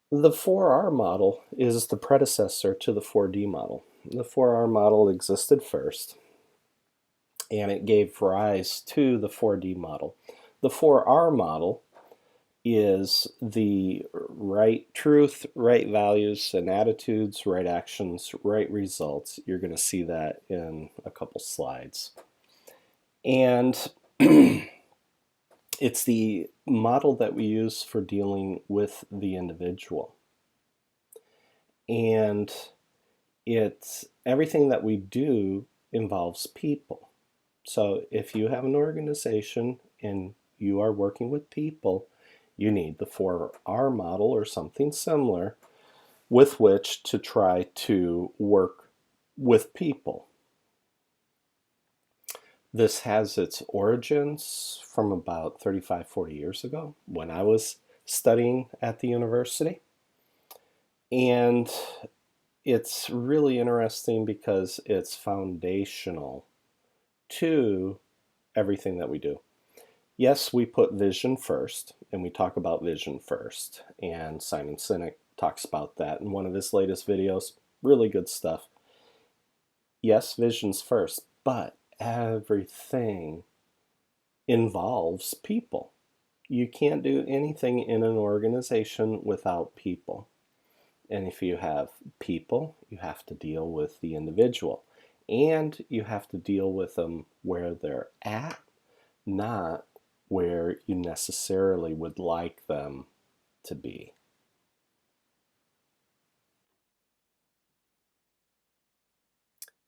The 4R model is the predecessor to the 4D model. The 4R model existed first, and it gave rise to the 4D model. The 4R model is the right truth, right values and attitudes, right actions, right results. You're going to see that in a couple slides. And it's the model that we use for dealing with the individual. And it's everything that we do involves people. So if you have an organization and you are working with people, you need the 4R model or something similar with which to try to work with people. This has its origins from about 35, 40 years ago when I was studying at the university. And it's really interesting because it's foundational to everything that we do. Yes, we put vision first, and we talk about vision first. And Simon Sinek talks about that in one of his latest videos. Really good stuff. Yes, vision's first, but everything involves people. You can't do anything in an organization without people. And if you have people, you have to deal with the individual. And you have to deal with them where they're at, not where you necessarily would like them to be.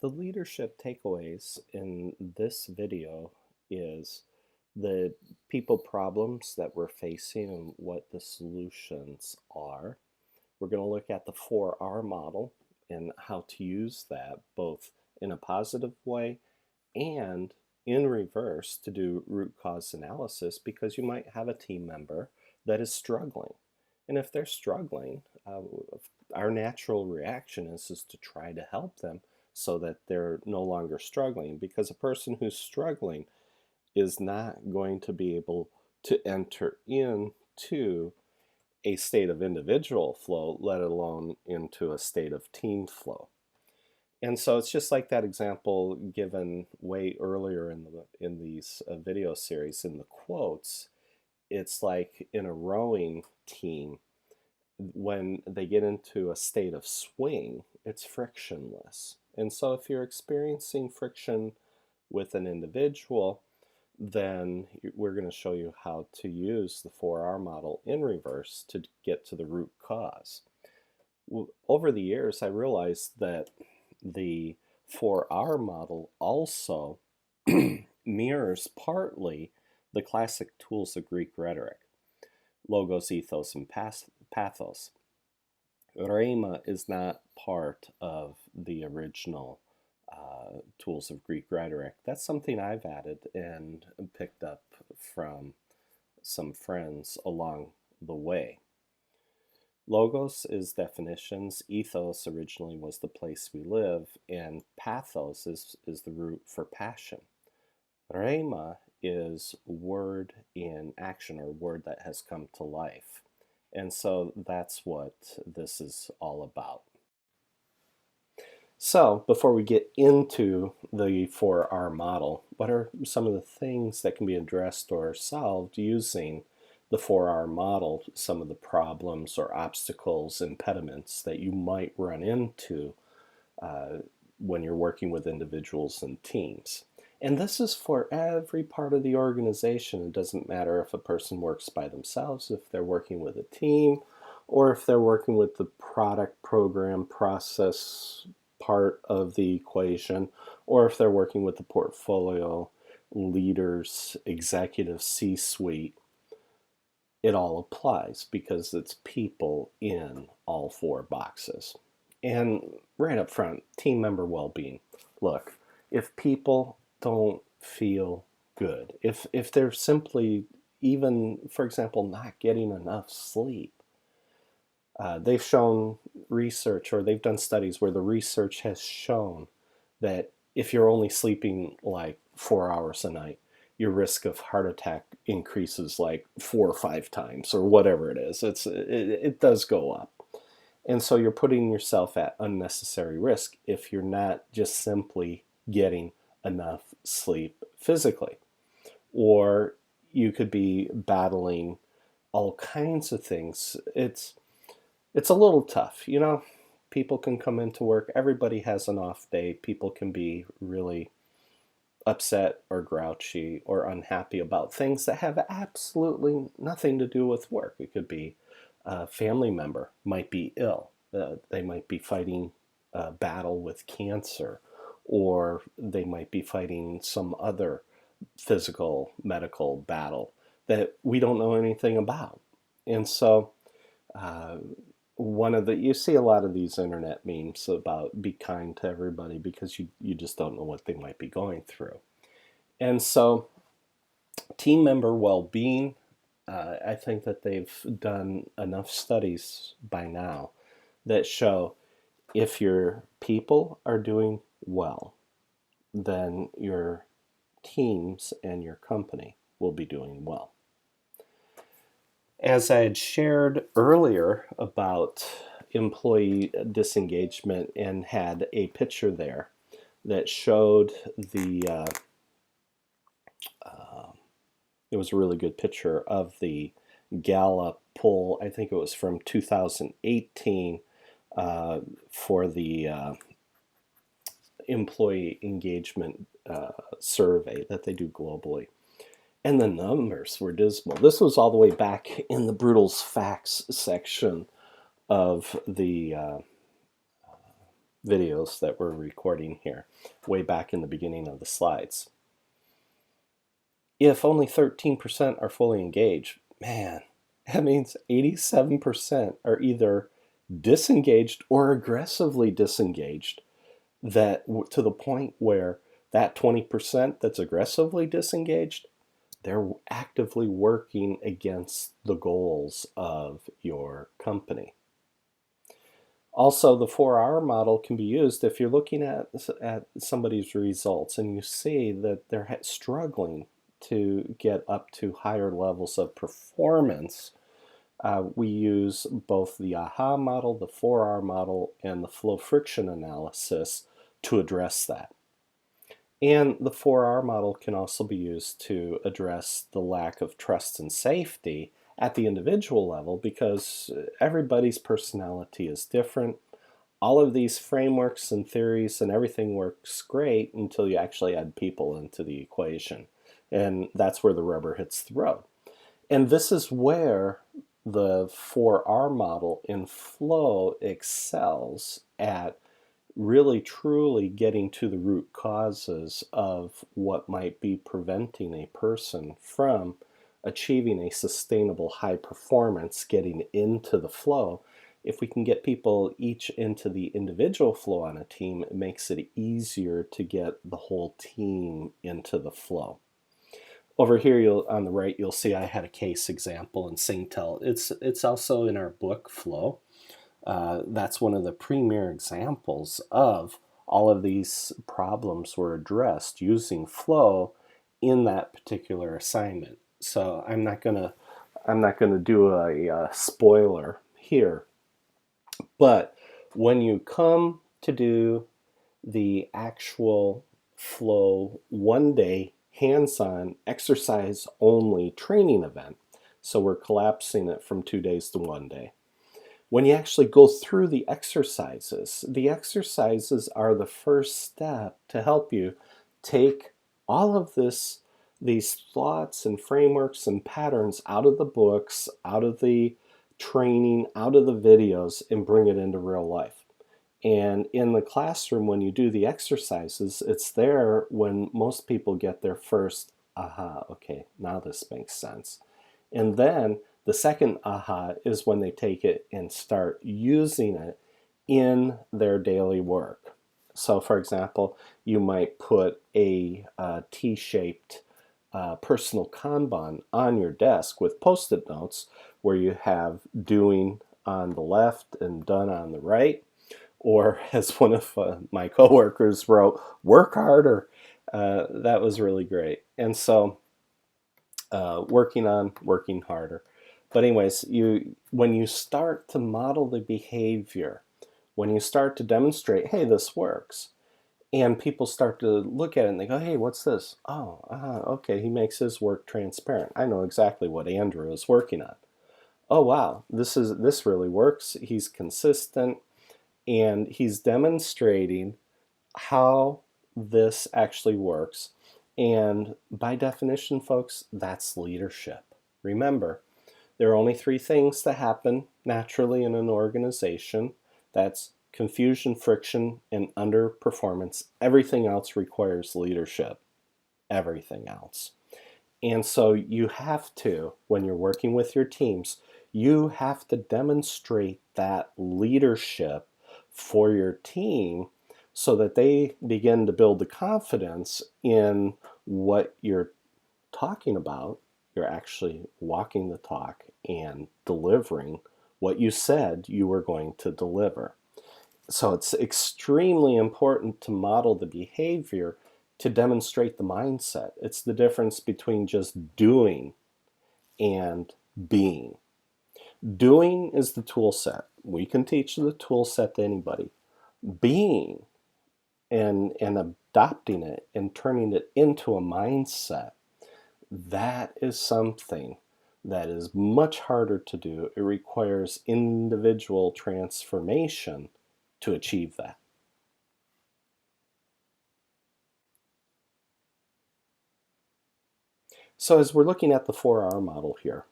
The leadership takeaways in this video is the people problems that we're facing and what the solutions are. We're going to look at the 4R model and how to use that both in a positive way and in reverse to do root cause analysis, because you might have a team member that is struggling. And if they're struggling, our natural reaction is to try to help them so that they're no longer struggling, because a person who's struggling is not going to be able to enter into a state of individual flow, let alone into a state of team flow. And so it's just like that example given way earlier in these video series in the quotes. It's like in a rowing team, when they get into a state of swing, it's frictionless. And so if you're experiencing friction with an individual, then we're going to show you how to use the 4R model in reverse to get to the root cause. Over the years, I realized that the 4R model also mirrors partly the classic tools of Greek rhetoric: logos, ethos, and pathos. Rhema is not part of the original tools of Greek rhetoric. That's something I've added and picked up from some friends along the way. Logos is definitions, ethos originally was the place we live, and pathos is the root for passion. Rhema is word in action, or word that has come to life. And so that's what this is all about. So before we get into the 4R model, what are some of the things that can be addressed or solved using the 4R model, some of the problems or obstacles, impediments that you might run into when you're working with individuals and teams? And this is for every part of the organization. It doesn't matter if a person works by themselves, if they're working with a team, or if they're working with the product, program, process part of the equation, or if they're working with the portfolio, leaders, executive, C-suite. It all applies because it's people in all four boxes. And right up front, team member well-being. Look, if people don't feel good, if they're simply, even, for example, not getting enough sleep, they've shown research, or they've done studies where the research has shown that if you're only sleeping like 4 hours a night, your risk of heart attack increases like 4 or 5 times or whatever it is. It does go up. And so you're putting yourself at unnecessary risk if you're not just simply getting enough sleep physically. Or you could be battling all kinds of things. It's a little tough, you know. People can come into work, everybody has an off day. People can be really upset or grouchy or unhappy about things that have absolutely nothing to do with work. It could be a family member might be ill. They might be fighting a battle with cancer, or they might be fighting some other physical medical battle that we don't know anything about. And so uh, you see a lot of these internet memes about be kind to everybody because you just don't know what they might be going through. And so team member well-being, I think that they've done enough studies by now that show if your people are doing well, then your teams and your company will be doing well. As I had shared earlier about employee disengagement and had a picture there that showed it was a really good picture of the Gallup poll. I think it was from 2018 for the employee engagement survey that they do globally. And the numbers were dismal. This was all the way back in the Brutal's Facts section of the videos that we're recording here, way back in the beginning of the slides. If only 13% are fully engaged, man, that means 87% are either disengaged or aggressively disengaged, that to the point where that 20% that's aggressively disengaged, they're actively working against the goals of your company. Also, the 4R model can be used if you're looking at somebody's results and you see that they're struggling to get up to higher levels of performance. We use both the AHA model, the 4R model, and the flow friction analysis to address that. And the 4R model can also be used to address the lack of trust and safety at the individual level because everybody's personality is different. All of these frameworks and theories and everything works great until you actually add people into the equation. And that's where the rubber hits the road. And this is where the 4R model in flow excels at really truly getting to the root causes of what might be preventing a person from achieving a sustainable high performance, getting into the flow. If we can get people each into the individual flow on a team, it makes it easier to get the whole team into the flow. Over here, on the right, you'll see I had a case example in Singtel. It's also in our book, Flow. That's one of the premier examples of all of these problems were addressed using flow in that particular assignment. So I'm not gonna do a spoiler here, but when you come to do the actual flow 1-day hands-on exercise only training event, so we're collapsing it from 2 days to 1 day. When you actually go through the exercises are the first step to help you take all of these thoughts and frameworks and patterns out of the books, out of the training, out of the videos, and bring it into real life. And in the classroom, when you do the exercises, it's there when most people get their first, aha, okay, now this makes sense. And then the second aha is when they take it and start using it in their daily work. So for example, you might put a T-shaped personal Kanban on your desk with post-it notes where you have doing on the left and done on the right. Or as one of my coworkers wrote, work harder. That was really great. And so working harder. But anyways, when you start to model the behavior, when you start to demonstrate, hey, this works, and people start to look at it and they go, hey, what's this? Oh, okay, he makes his work transparent. I know exactly what Andrew is working on. Oh, wow, this really works. He's consistent, and he's demonstrating how this actually works. And by definition, folks, that's leadership. Remember, there are only three things that happen naturally in an organization. That's confusion, friction, and underperformance. Everything else requires leadership. Everything else. And so you have to, when you're working with your teams, you have to demonstrate that leadership for your team so that they begin to build the confidence in what you're talking about. You're actually walking the talk and delivering what you said you were going to deliver. So it's extremely important to model the behavior to demonstrate the mindset. It's the difference between just doing and being. Doing is the tool set. We can teach the tool set to anybody. Being and adopting it and turning it into a mindset, that is something that is much harder to do. It requires individual transformation to achieve that. So as we're looking at the 4R model here,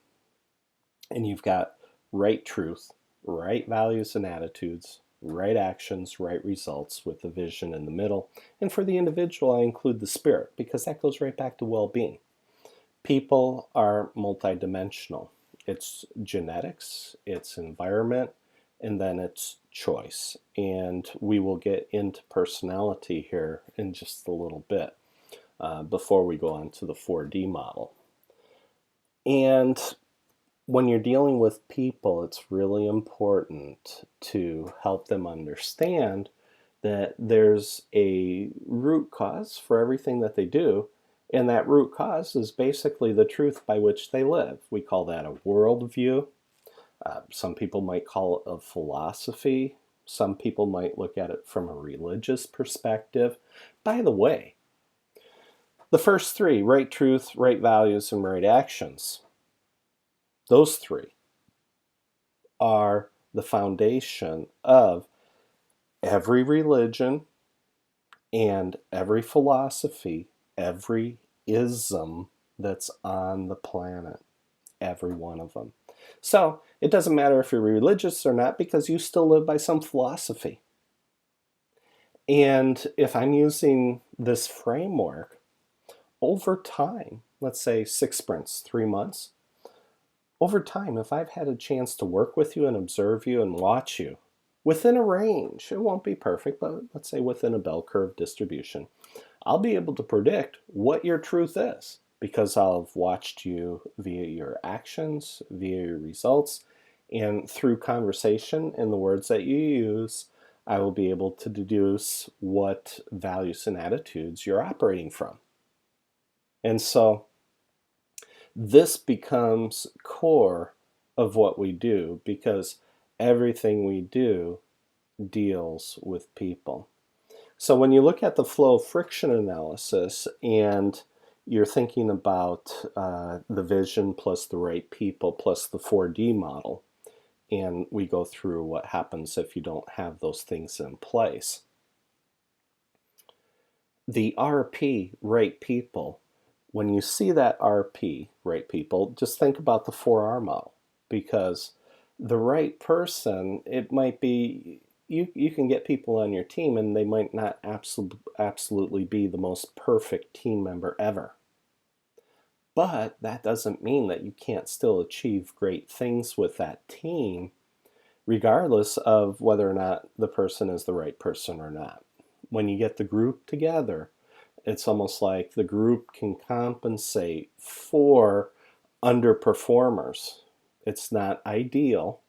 and you've got right truth, right values and attitudes, right actions, right results with the vision in the middle. And for the individual, I include the spirit because that goes right back to well-being. People are multidimensional. It's genetics, it's environment, and then it's choice. And we will get into personality here in just a little bit before we go on to the 4D model. And when you're dealing with people, it's really important to help them understand that there's a root cause for everything that they do, and that root cause is basically the truth by which they live. We call that a worldview. Some people might call it a philosophy. Some people might look at it from a religious perspective. By the way, the first three, right truth, right values, and right actions, those three are the foundation of every religion and every philosophy, every ism that's on the planet, every one of them. So it doesn't matter if you're religious or not because you still live by some philosophy. And if I'm using this framework over time, let's say 6 sprints, 3 months, over time, if I've had a chance to work with you and observe you and watch you within a range, it won't be perfect, but let's say within a bell curve distribution, I'll be able to predict what your truth is because I'll have watched you via your actions, via your results, and through conversation and the words that you use, I will be able to deduce what values and attitudes you're operating from. And so this becomes core of what we do because everything we do deals with people. So when you look at the flow friction analysis and you're thinking about the vision plus the right people plus the 4D model, and we go through what happens if you don't have those things in place. The RP, right people, when you see that RP, right people, just think about the 4R model because the right person, it might be, you can get people on your team and they might not absolutely be the most perfect team member ever. But that doesn't mean that you can't still achieve great things with that team, regardless of whether or not the person is the right person or not. When you get the group together, it's almost like the group can compensate for underperformers. It's not ideal,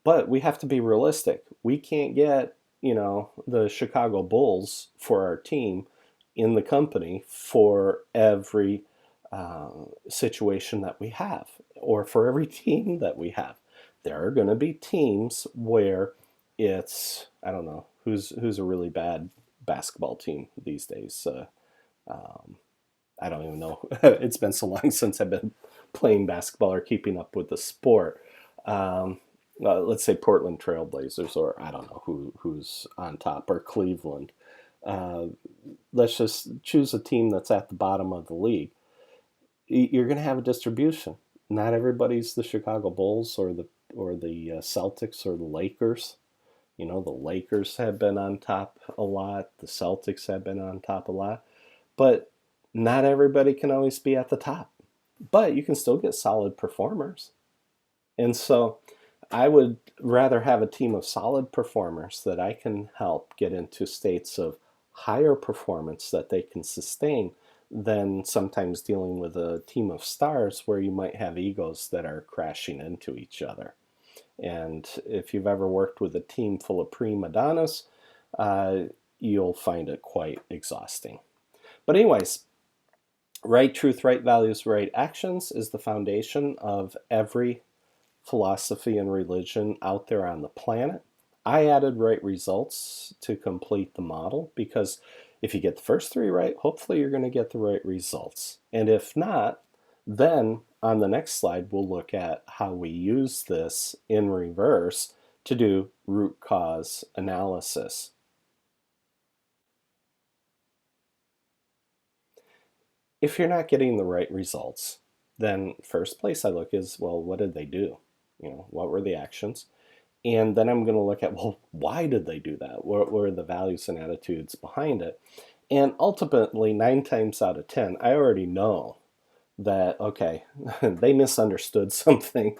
but we have to be realistic. We can't get, the Chicago Bulls for our team in the company for every situation that we have, or for every team that we have. There are going to be teams where it's, I don't know, who's a really bad basketball team these days. I don't even know. It's been so long since I've been playing basketball or keeping up with the sport. Um, let's say Portland Trailblazers, or I don't know who's on top, or Cleveland. Uh, let's just choose a team that's at the bottom of the league. You're going to have a distribution. Not everybody's the Chicago Bulls or the Celtics or the Lakers. You know, the Lakers have been on top a lot. The Celtics have been on top a lot. But not everybody can always be at the top. But you can still get solid performers. And so I would rather have a team of solid performers that I can help get into states of higher performance that they can sustain than sometimes dealing with a team of stars where you might have egos that are crashing into each other. And if you've ever worked with a team full of prima donnas, you'll find it quite exhausting. But anyways, right truth, right values, right actions is the foundation of every philosophy and religion out there on the planet. I added right results to complete the model because if you get the first three right, hopefully you're going to get the right results. And if not, then on the next slide, we'll look at how we use this in reverse to do root cause analysis. If you're not getting the right results, then first place I look is, well, what did they do? You know, what were the actions? And then I'm going to look at, well, why did they do that? What were the values and attitudes behind it? And ultimately, 9 times out of 10, I already know that, okay, they misunderstood something,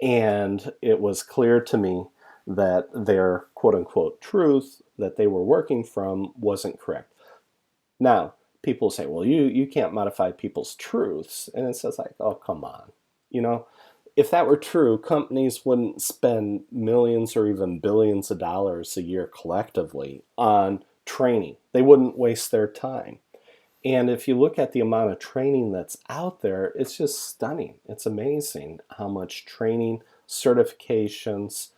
and it was clear to me that their quote-unquote truth that they were working from wasn't correct. Now, people say, well, you can't modify people's truths. And it says like, oh, come on. You know, if that were true, companies wouldn't spend millions or even billions of dollars a year collectively on training. They wouldn't waste their time. And if you look at the amount of training that's out there, it's just stunning. It's amazing how much training, certifications,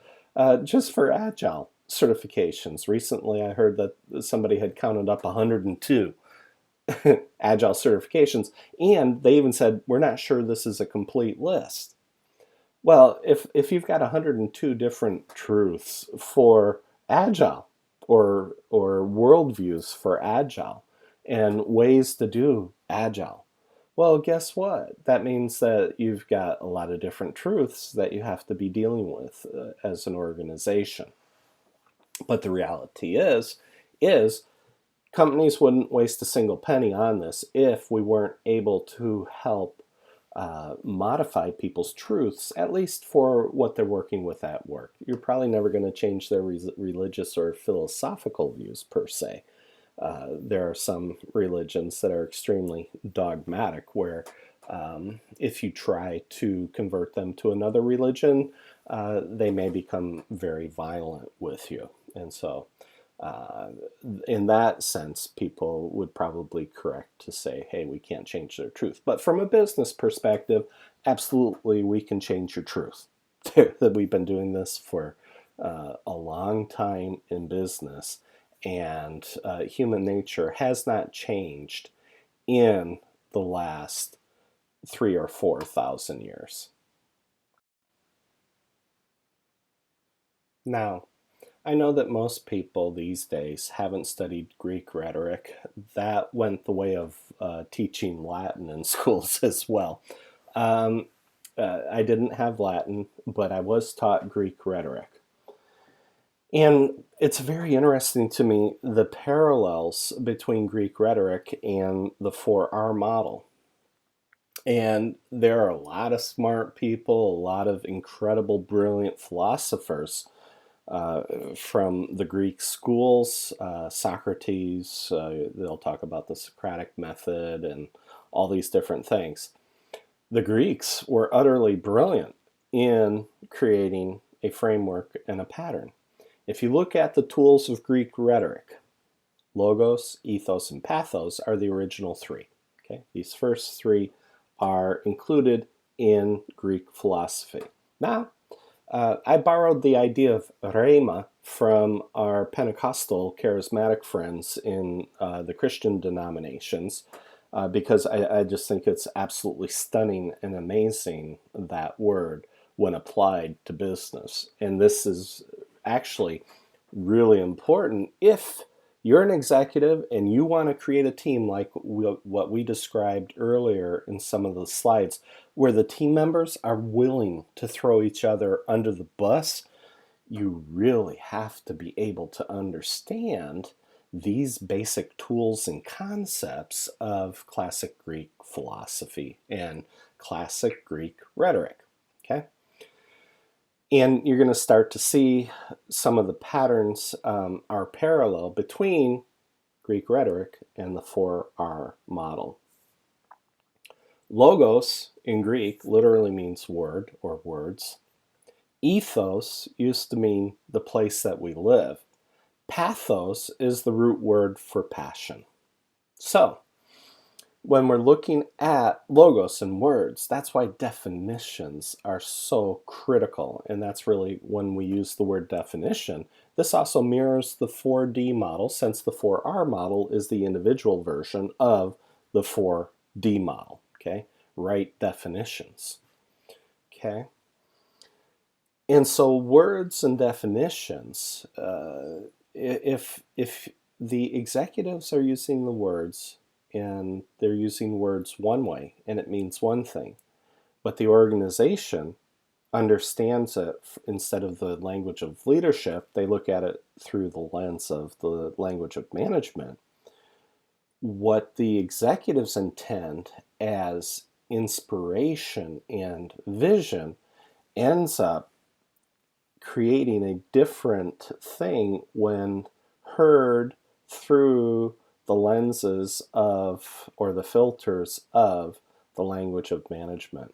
just for Agile certifications. Recently, I heard that somebody had counted up 102 Agile certifications, and they even said, we're not sure this is a complete list. Well, if you've got 102 different truths for Agile or worldviews for Agile and ways to do Agile, well, guess what? That means that you've got a lot of different truths that you have to be dealing with as an organization. But the reality is companies wouldn't waste a single penny on this if we weren't able to help modify people's truths, at least for what they're working with at work. You're probably never going to change their religious or philosophical views per se. There are some religions that are extremely dogmatic where if you try to convert them to another religion, they may become very violent with you. And so in that sense, people would probably correct to say, hey, we can't change their truth. But from a business perspective, absolutely, we can change your truth. That we've been doing this for a long time in business, and human nature has not changed in the last 3,000 or 4,000 years. Now, I know that most people these days haven't studied Greek rhetoric. That went the way of teaching Latin in schools as well. Um, I didn't have Latin, but I was taught Greek rhetoric. And it's very interesting to me the parallels between Greek rhetoric and the 4R model. And there are a lot of smart people, a lot of incredible, brilliant philosophers from the Greek schools, Socrates, they'll talk about the Socratic method and all these different things. The Greeks were utterly brilliant in creating a framework and a pattern. If you look at the tools of Greek rhetoric, logos, ethos, and pathos are the original three. Okay? These first three are included in Greek philosophy. Now, I borrowed the idea of rhema from our Pentecostal charismatic friends in the Christian denominations because I just think it's absolutely stunning and amazing, that word, when applied to business. And this is actually really important if you're an executive and you want to create a team like what we described earlier in some of the slides, where the team members are willing to throw each other under the bus. You really have to be able to understand these basic tools and concepts of classic Greek philosophy and classic Greek rhetoric. Okay? And you're going to start to see some of the patterns are parallel between Greek rhetoric and the 4R model. Logos in Greek literally means word or words. Ethos used to mean the place that we live. Pathos is the root word for passion. So, when we're looking at logos and words, that's why definitions are so critical. And that's really when we use the word definition. This also mirrors the 4D model, since the 4R model is the individual version of the 4D model. Okay, right definitions. Okay. And so words and definitions, if the executives are using the words and they're using words one way and it means one thing, but the organization understands it instead of the language of leadership, they look at it through the lens of the language of management. What the executives intend as inspiration and vision ends up creating a different thing when heard through the lenses of, or the filters of, the language of management.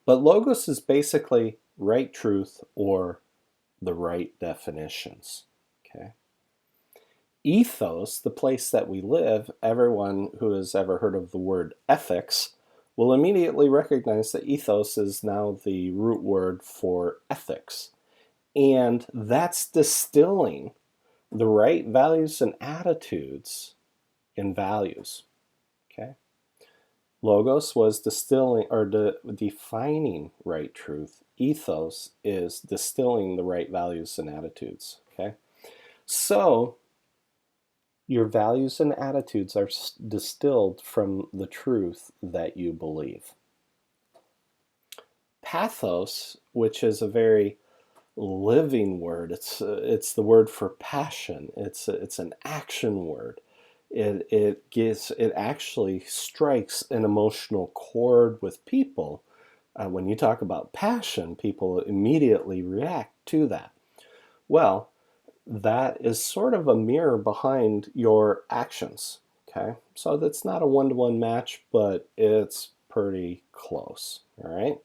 But logos is basically right truth or the right definitions. Okay. Ethos, the place that we live, everyone who has ever heard of the word ethics will immediately recognize that ethos is now the root word for ethics. And that's distilling the right values and attitudes in values. Okay? Logos was distilling or defining right truth. Ethos is distilling the right values and attitudes. Okay? So your values and attitudes are distilled from the truth that you believe. Pathos, which is a very living word, it's the word for passion. It's an action word. It actually strikes an emotional chord with people. When you talk about passion, people immediately react to that. Well, that is sort of a mirror behind your actions. Okay, so that's not a one-to-one match, but it's pretty close. All right,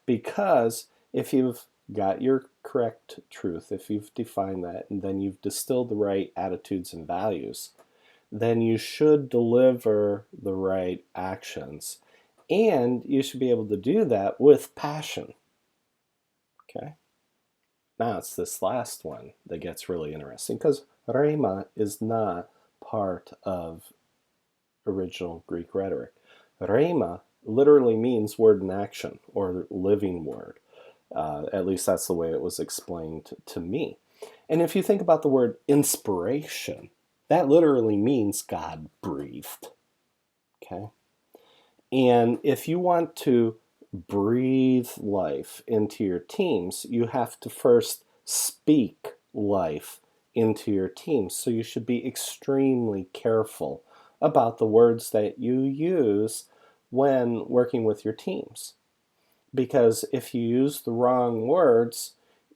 because if you've got your correct truth, if you've defined that, and then you've distilled the right attitudes and values, then you should deliver the right actions, and you should be able to do that with passion. Okay. Now it's this last one that gets really interesting, because rhema is not part of original Greek rhetoric. Rhema literally means word in action or living word. At least that's the way it was explained to me. And if you think about the word inspiration, that literally means God breathed. Okay? And if you want to breathe life into your teams, you have to first speak life into your teams. So you should be extremely careful about the words that you use when working with your teams. Because if you use the wrong words,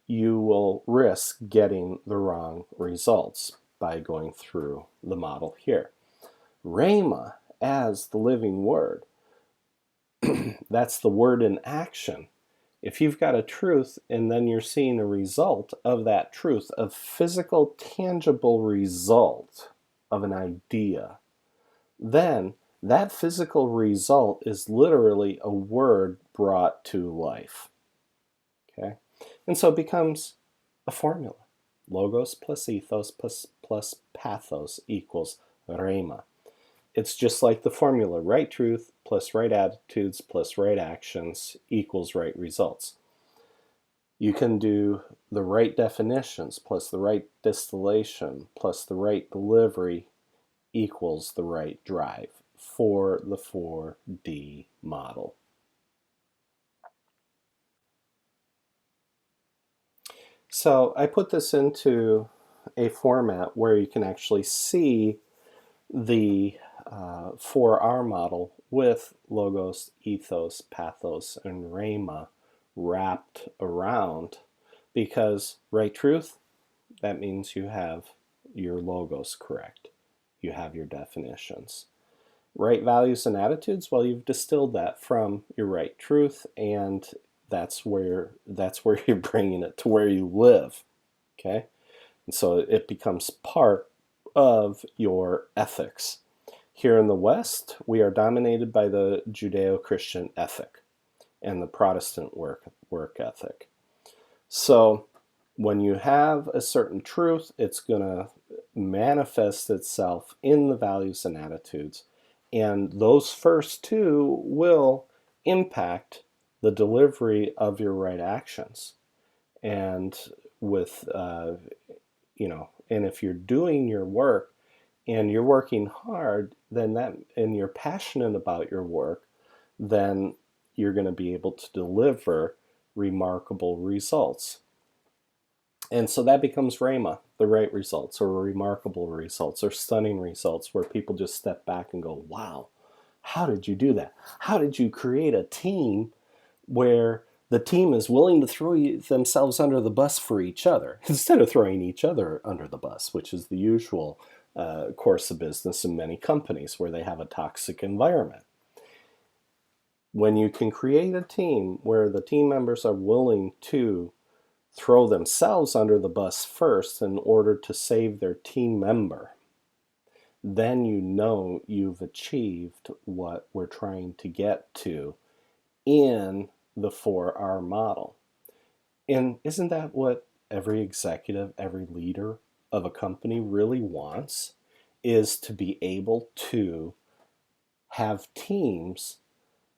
you will risk getting the wrong results by going through the model here. Rhema as the living word. That's the word in action. If you've got a truth and then you're seeing a result of that truth, a physical, tangible result of an idea, then that physical result is literally a word brought to life. Okay? And so it becomes a formula. Logos plus ethos plus pathos equals rhema. It's just like the formula, right truth plus right attitudes plus right actions equals right results. You can do the right definitions plus the right distillation plus the right delivery equals the right drive for the 4D model. So I put this into a format where you can actually see the 4R model with logos, ethos, pathos, and rhema wrapped around, because right truth, that means you have your logos correct. You have your definitions. Right values and attitudes, well, you've distilled that from your right truth, and that's where you're bringing it to where you live. Okay? And so it becomes part of your ethics. Here in the West, we are dominated by the Judeo-Christian ethic and the Protestant work ethic. So when you have a certain truth, it's going to manifest itself in the values and attitudes. And those first two will impact the delivery of your right actions. And with, and if you're doing your work and you're working hard, and you're passionate about your work, then you're going to be able to deliver remarkable results. And so that becomes rhema, the right results, or remarkable results, or stunning results, where people just step back and go, wow, how did you do that? How did you create a team where the team is willing to throw themselves under the bus for each other instead of throwing each other under the bus, which is the usual course of business in many companies where they have a toxic environment. When you can create a team where the team members are willing to throw themselves under the bus first in order to save their team member, then you know you've achieved what we're trying to get to in the 4R model. And isn't that what every executive, every leader of a company really wants? Is to be able to have teams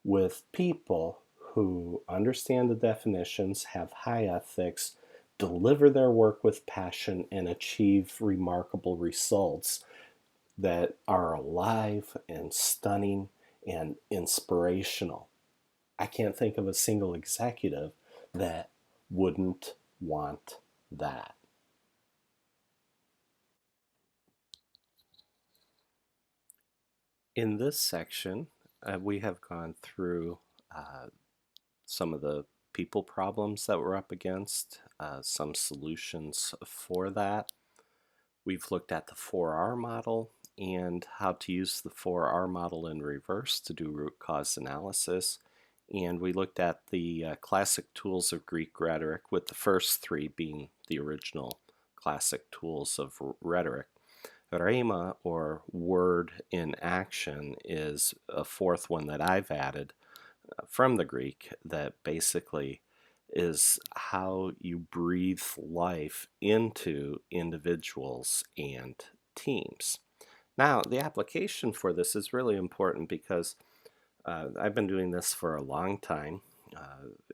with people who understand the definitions, have high ethics, deliver their work with passion, and achieve remarkable results that are alive and stunning and inspirational. I can't think of a single executive that wouldn't want that. In this section, we have gone through some of the people problems that we're up against, some solutions for that. We've looked at the 4R model and how to use the 4R model in reverse to do root cause analysis. And we looked at the classic tools of Greek rhetoric, with the first three being the original classic tools of rhetoric. Rhema, or word in action, is a fourth one that I've added from the Greek that basically is how you breathe life into individuals and teams. Now, the application for this is really important because I've been doing this for a long time,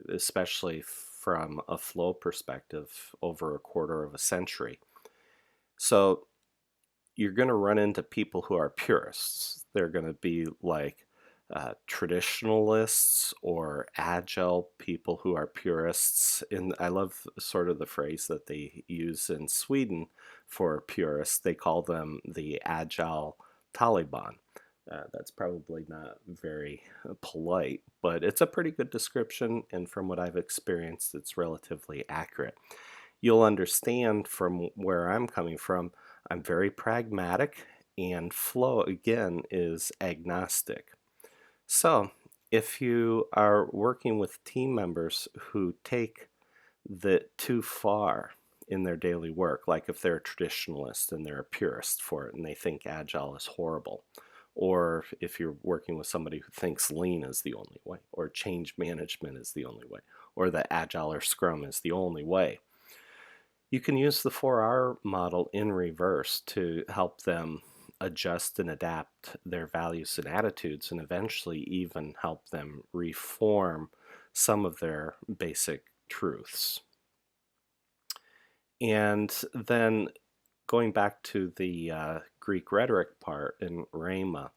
especially from a flow perspective, over a quarter of a century. So you're going to run into people who are purists. They're going to be like traditionalists or agile people who are purists. And I love sort of the phrase that they use in Sweden for purists. They call them the agile Taliban. That's probably not very polite, but it's a pretty good description, and from what I've experienced, it's relatively accurate. You'll understand from where I'm coming from, I'm very pragmatic, and flow, again, is agnostic. So, if you are working with team members who take that too far in their daily work, like if they're a traditionalist and they're a purist for it and they think agile is horrible, Or if you're working with somebody who thinks lean is the only way, or change management is the only way, or that agile or scrum is the only way, you can use the 4R model in reverse to help them adjust and adapt their values and attitudes, and eventually even help them reform some of their basic truths. And then going back to the Greek rhetoric part in rhema,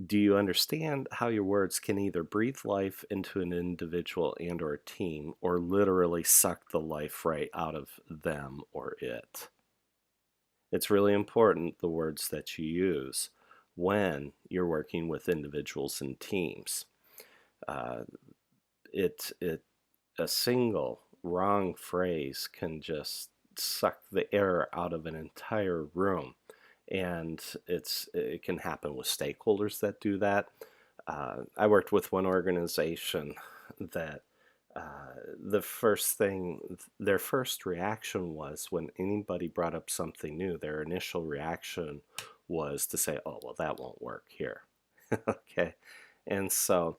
do you understand how your words can either breathe life into an individual and or a team, or literally suck the life right out of them or it? It's really important, the words that you use when you're working with individuals and teams. Uh, a single wrong phrase can just suck the air out of an entire room, and it can happen with stakeholders that do that. I worked with one organization that the first thing, their first reaction was when anybody brought up something new, their initial reaction was to say, oh, well, that won't work here. Okay. And so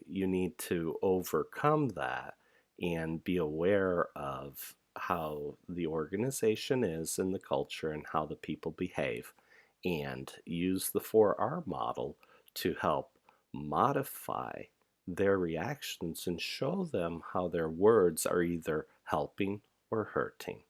you need to overcome that and be aware of how the organization is and the culture and how the people behave, and use the 4R model to help modify their reactions and show them how their words are either helping or hurting.